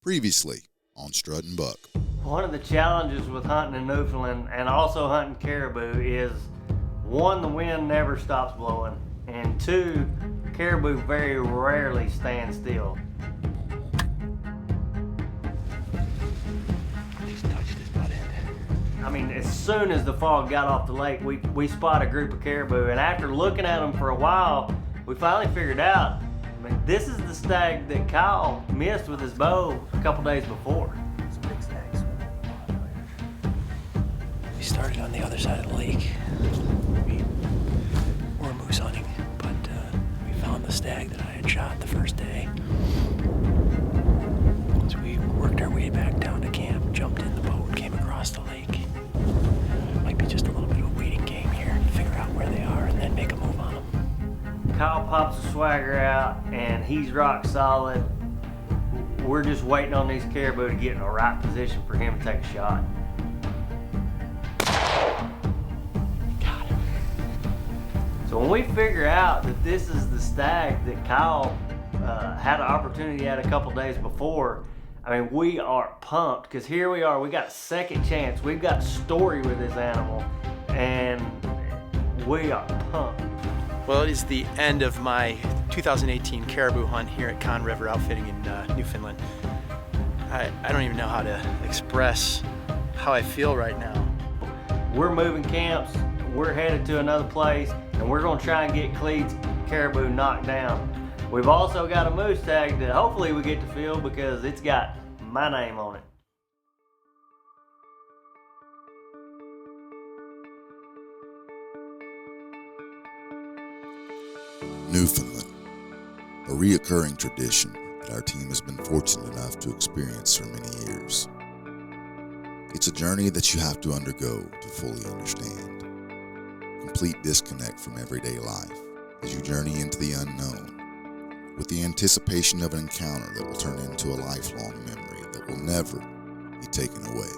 Previously on Strut and Buck. One of the challenges with hunting in Newfoundland and also hunting caribou is, one, the wind never stops blowing, and two, caribou very rarely stand still. Just touched his butt end. I mean, as soon as the fog got off the lake, we spot a group of caribou, and after looking at them for a while, we finally figured out, this is the stag that Kyle missed with his bow a couple days before. It's big stags. We started on the other side of the lake. We were moose hunting, but we found the stag that I had shot the first day. So we worked our way back down to camp, jumped in the boat, came across the lake. Might be just a little bit of a waiting game here to figure out where they are and then make a move on them. Kyle pops the swagger out and he's rock solid. We're just waiting on these caribou to get in the right position for him to take a shot. Got him. So when we figure out that this is the stag that Kyle had an opportunity at a couple days before, I mean, we are pumped, because here we are, we got a second chance. We've got story with this animal, and we are pumped. Well, it is the end of my 2018 caribou hunt here at Conne River Outfitting in Newfoundland. I don't even know how to express how I feel right now. We're moving camps, we're headed to another place, and we're gonna try and get Clede's caribou knocked down. We've also got a moose tag that hopefully we get to fill because it's got my name on it. Newfoundland, a reoccurring tradition that our team has been fortunate enough to experience for many years. It's a journey that you have to undergo to fully understand. Complete disconnect from everyday life as you journey into the unknown, with the anticipation of an encounter that will turn into a lifelong memory that will never be taken away.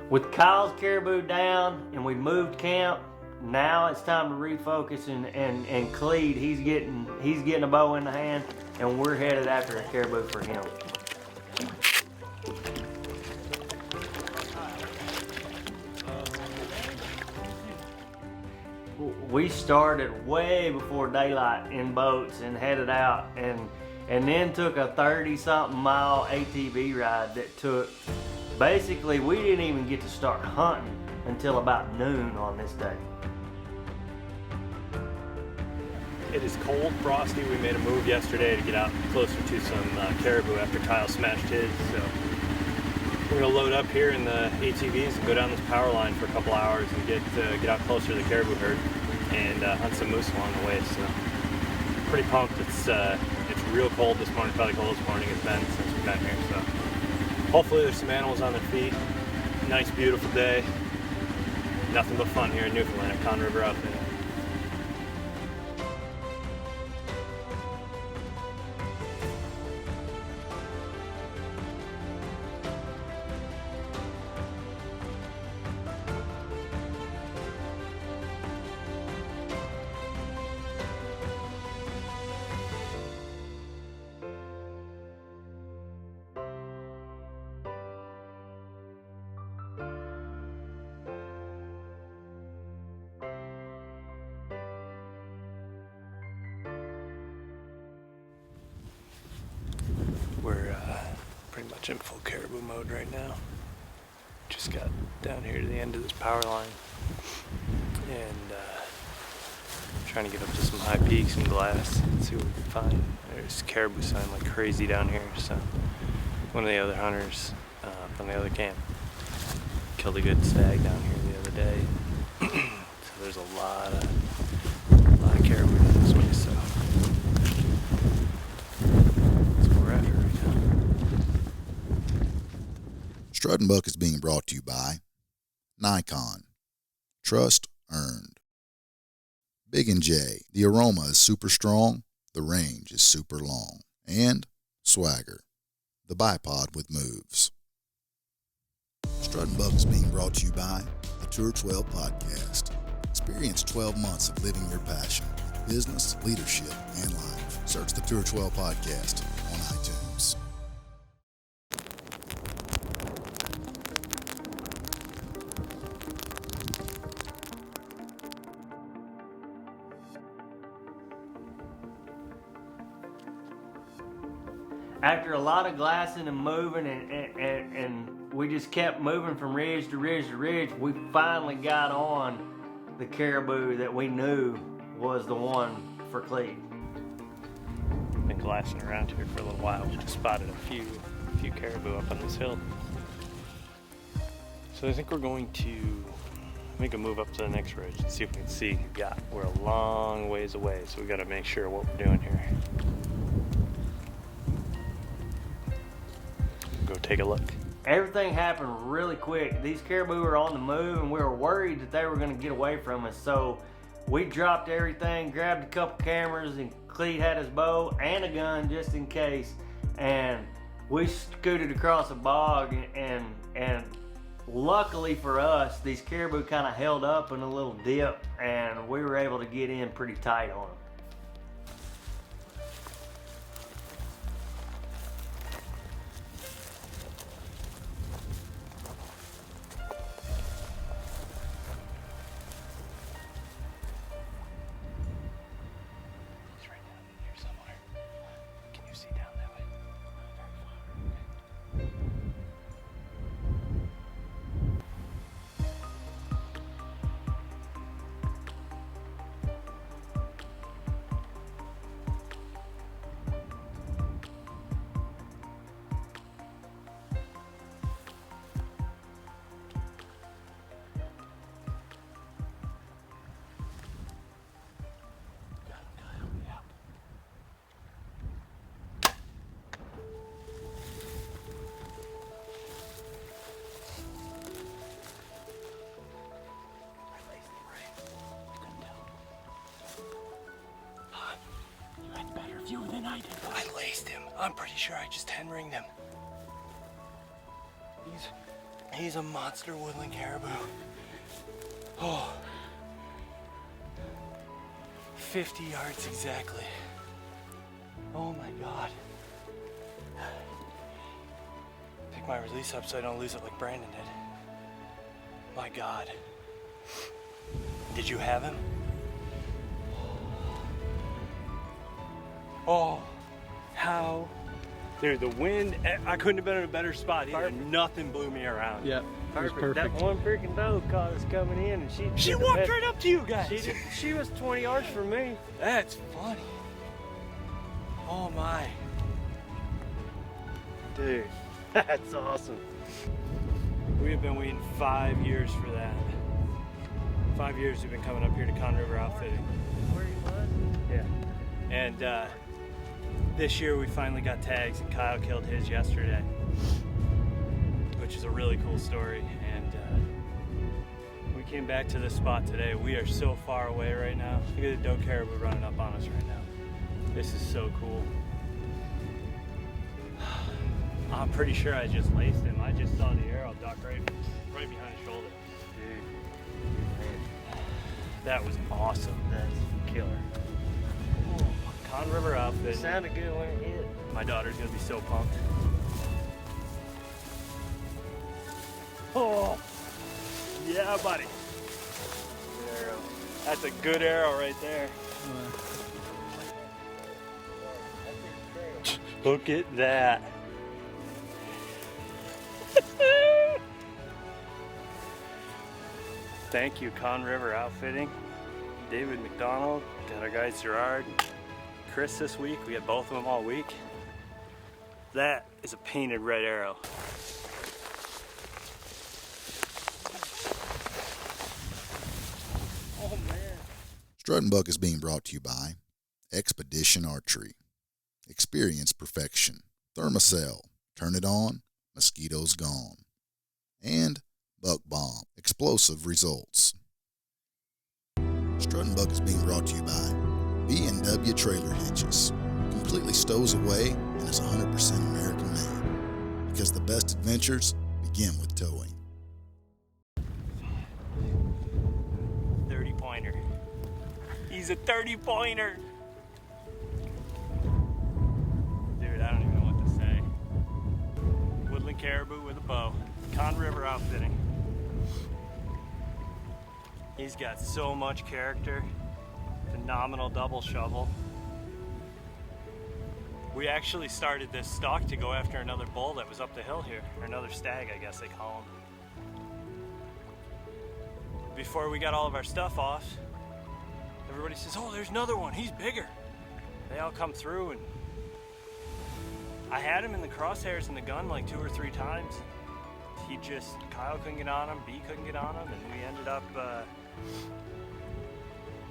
With Kyle's caribou down and we moved camp, now it's time to refocus and Clede, he's getting a bow in the hand, and we're headed after a caribou for him. We started way before daylight in boats and headed out, and then took a 30-something mile ATV ride that took, basically, we didn't even get to start hunting until about noon on this day. It is cold, frosty. We made a move yesterday to get out closer to some caribou after Kyle smashed his. So we're gonna load up here in the ATVs and go down this power line for a couple hours and get out closer to the caribou herd and hunt some moose along the way. So pretty pumped. It's real cold this morning. Probably the coldest morning it's been since we've been here. So hopefully there's some animals on their feet. Nice, beautiful day. Nothing but fun here in Newfoundland at Conne River Outfitting. We're pretty much in full caribou mode right now. Just got down here to the end of this power line and trying to get up to some high peaks and glass and see what we can find. There's caribou sign like crazy down here, so one of the other hunters from the other camp killed a good stag down here the other day. So there's a lot of caribou down this way, so that's what we're after right now. Strut and Buck is being brought to you by Nikon, Trust earned. Big and J, the aroma is super strong, the range is super long. And Swagger, the bipod with moves. Strut and Buck is being brought to you by the Tour 12 Podcast. Experience 12 months of living your passion, business, leadership, and life. Search the Tour 12 Podcast on iTunes. After a lot of glassing and moving and we just kept moving from ridge to ridge to ridge, we finally got on the caribou that we knew was the one for Cleve. Been glassing around here for a little while. Just spotted a few caribou up on this hill. So I think we're going to make a move up to the next ridge and see if we can see who got. We're a long ways away, so we got to make sure what we're doing here. Go take a look. Everything happened really quick. These caribou were on the move and we were worried that they were going to get away from us. So we dropped everything, grabbed a couple cameras, and Clete had his bow and a gun just in case. And we scooted across a bog and luckily for us, these caribou kind of held up in a little dip and we were able to get in pretty tight on them. I laced him. I'm pretty sure I just 10-ringed him. He's a monster woodland caribou. Oh. 50 yards exactly. Oh my God. Pick my release up so I don't lose it like Brandon did. My God. Did you have him? Oh, how? Dude, the wind, I couldn't have been in a better spot either. Nothing blew me around. Yep. Perfect. That one freaking doe caught us coming in and she walked right up to you guys. She was 20 yards from me. That's funny. Oh my. Dude, that's awesome. We have been waiting 5 years for that. 5 years we've been coming up here to Conne River Outfitting. Where he was? Yeah. And this year we finally got tags and Kyle killed his yesterday, which is a really cool story. And we came back to this spot today. We are so far away right now. Look at the doe caribou running up on us right now. This is so cool. I'm pretty sure I just laced him. I just saw the arrow duck right behind his shoulder. Dude, that was awesome. That's killer. Conne River Outfitting. It sounded good when it hit. My daughter's gonna be so pumped. Oh, yeah, buddy. Good arrow. That's a good arrow right there. Look at that. Thank you, Conne River Outfitting. David McDonald, got our guys Gerard and Chris this week. We had both of them all week. That is a painted red arrow. Oh man. Strut and Buck is being brought to you by Expedition Archery. Experience perfection. Thermacell. Turn it on. Mosquitoes gone. And Buck Bomb. Explosive results. W trailer hitches, completely stows away, and is 100% American made. Because the best adventures begin with towing. 30-pointer. He's a 30-pointer. Dude, I don't even know what to say. Woodland caribou with a bow. Conne River Outfitting. He's got so much character. Phenomenal double shovel. We actually started this stalk to go after another bull that was up the hill here, or another stag, I guess they call him. Before we got all of our stuff off, everybody says, oh, there's another one, he's bigger. They all come through, and I had him in the crosshairs in the gun like 2 or 3 times. Kyle couldn't get on him, B couldn't get on him, and we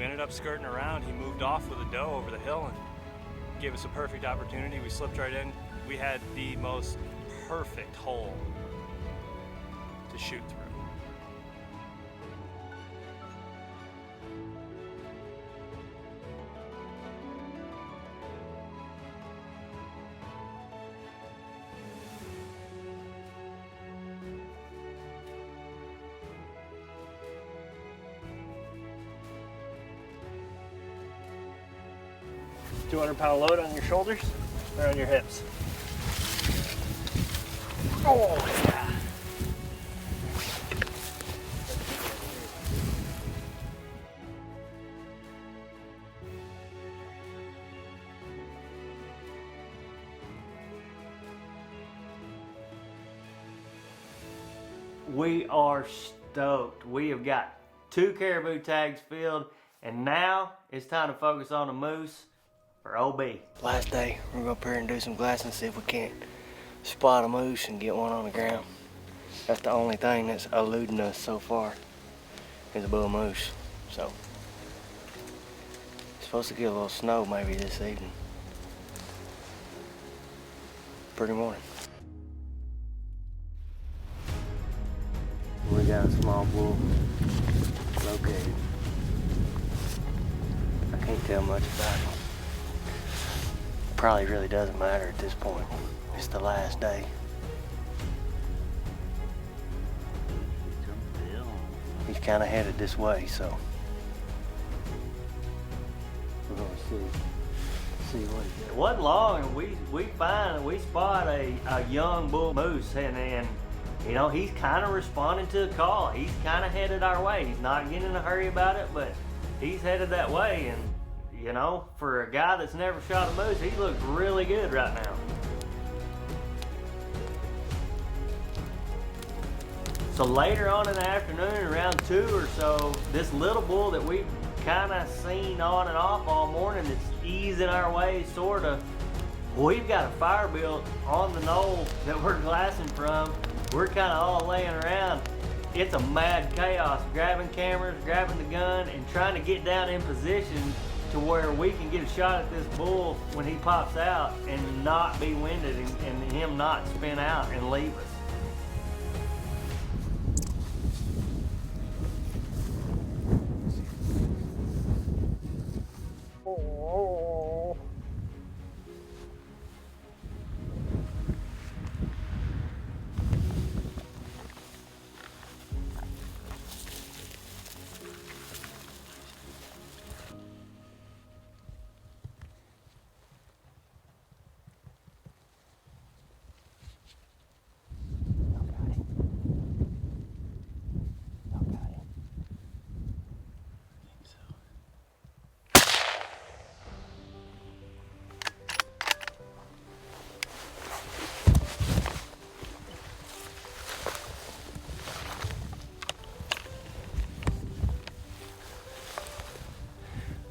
ended up skirting around. He moved off with a doe over the hill and gave us a perfect opportunity. We slipped right in. We had the most perfect hole to shoot through. $200-pound load on your shoulders or on your hips? Oh, yeah. We are stoked. We have got 2 caribou tags filled, and now it's time to focus on a moose for OB. Last day, we're gonna go up here and do some glassing, see if we can't spot a moose and get one on the ground. That's the only thing that's eluding us so far is a bull moose. So, it's supposed to get a little snow maybe this evening. Pretty morning. We got a small bull located. I can't tell much about him. Probably really doesn't matter at this point. It's the last day. He's kind of headed this way, so we're gonna see what he does. It wasn't long, and we spot a young bull moose, and you know, he's kind of responding to the call. He's kind of headed our way. He's not getting in a hurry about it, but he's headed that way. And you know, for a guy that's never shot a moose, he looks really good right now. So later on in the afternoon, around 2 or so, this little bull that we've kind of seen on and off all morning that's easing our way, sort of, we've got a fire built on the knoll that we're glassing from. We're kind of all laying around. It's a mad chaos, grabbing cameras, grabbing the gun, and trying to get down in position to where we can get a shot at this bull when he pops out and not be winded and him not spin out and leave us.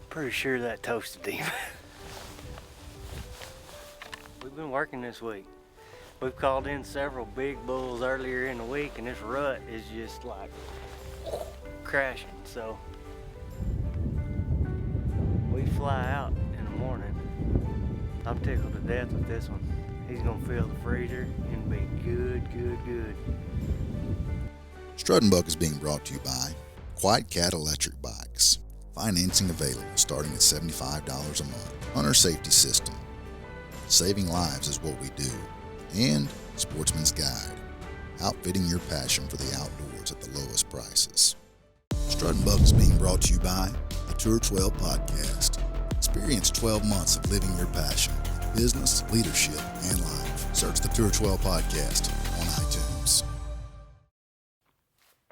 Pretty sure that toasted him. We've been working this week. We've called in several big bulls earlier in the week, and this rut is just like crashing. So we fly out in the morning. I'm tickled to death with this one. He's gonna fill the freezer and be good, good, good. Strut and Buck is being brought to you by Quiet Cat Electric Bikes. Financing available starting at $75 a month. Hunter Safety System. Saving lives is what we do. And Sportsman's Guide. Outfitting your passion for the outdoors at the lowest prices. Strut and Buck is being brought to you by the Tour 12 Podcast. Experience 12 months of living your passion, business, leadership, and life. Search the Tour 12 Podcast on iTunes.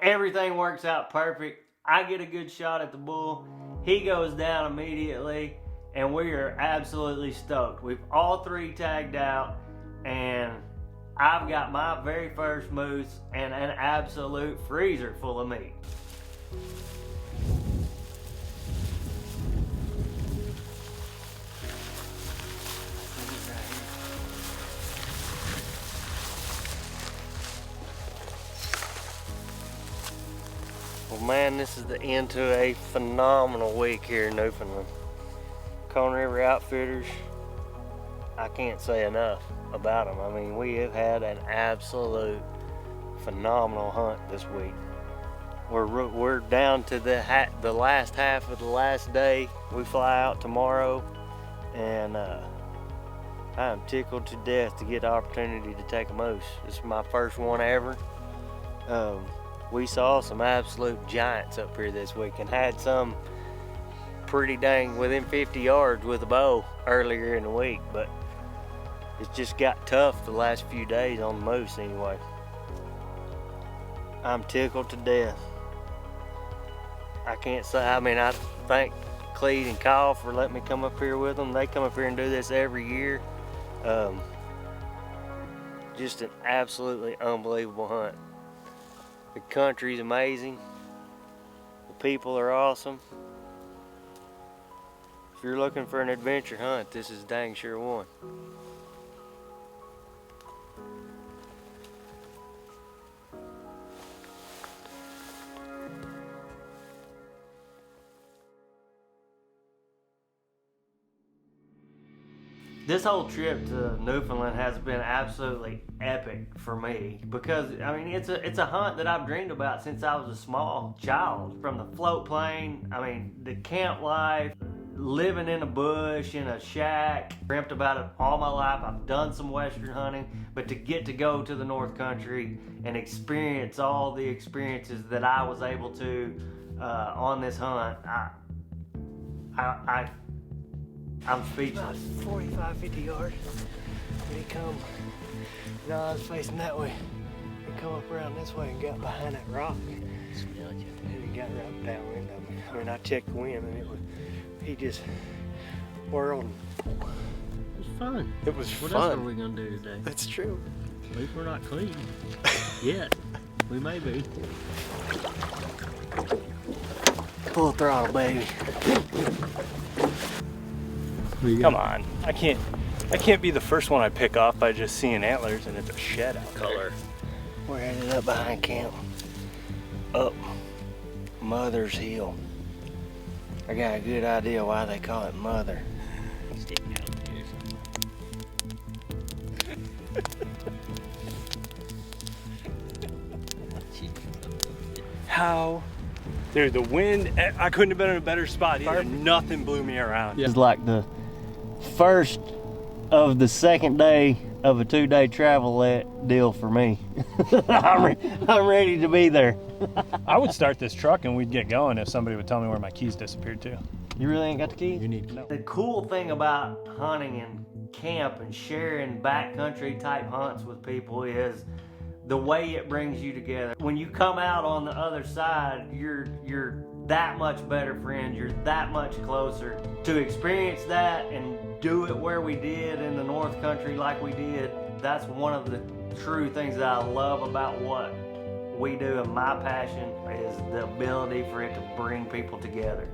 Everything works out perfect. I get a good shot at the bull. He goes down immediately, and we are absolutely stoked. We've all three tagged out, and I've got my very first moose and an absolute freezer full of meat. Well, man, this is the end to a phenomenal week here in Newfoundland. Conne River Outfitters, I can't say enough about them. I mean, we have had an absolute phenomenal hunt this week. We're down to the last half of the last day. We fly out tomorrow, and I'm tickled to death to get the opportunity to take a moose. This is my first one ever. We saw some absolute giants up here this week and had some pretty dang within 50 yards with a bow earlier in the week, but it's just got tough the last few days on the moose anyway. I'm tickled to death. I can't say, I mean, I thank Clete and Kyle for letting me come up here with them. They come up here and do this every year. Just an absolutely unbelievable hunt. The country's amazing. The people are awesome. If you're looking for an adventure hunt, this is dang sure one. This whole trip to Newfoundland has been absolutely epic for me because, I mean, it's a hunt that I've dreamed about since I was a small child. From the float plane, I mean, the camp life, living in a bush, in a shack. Dreamt about it all my life. I've done some Western hunting, but to get to go to the North Country and experience all the experiences that I was able to on this hunt, I'm speechless. 45, 50 yards. When he come, you know, I was facing that way. He come up around this way and got behind that rock. And he got right downwind of me. I mean, I checked the wind and he just whirled. It was fun. It was What fun. else are we gonna do today? That's true. At least we're not clean. Yet. We may be. Full throttle, baby. Come on, I can't be the first one I pick off by just seeing antlers and it's a shed out there. We're headed up behind camp. Up Mother's Hill. I got a good idea why they call it Mother. How? Dude, the wind, I couldn't have been in a better spot either. Nothing blew me around. It's like the first of the second day of a 2-day travel deal for me. I'm ready to be there. I would start this truck and we'd get going if somebody would tell me where my keys disappeared to. You really ain't got the keys? You need The cool thing about hunting and camp and sharing backcountry type hunts with people is the way it brings you together. When you come out on the other side, you're that much better friends, you're that much closer. To experience that and do it where we did in the North Country like we did, that's one of the true things that I love about what we do, and my passion is the ability for it to bring people together.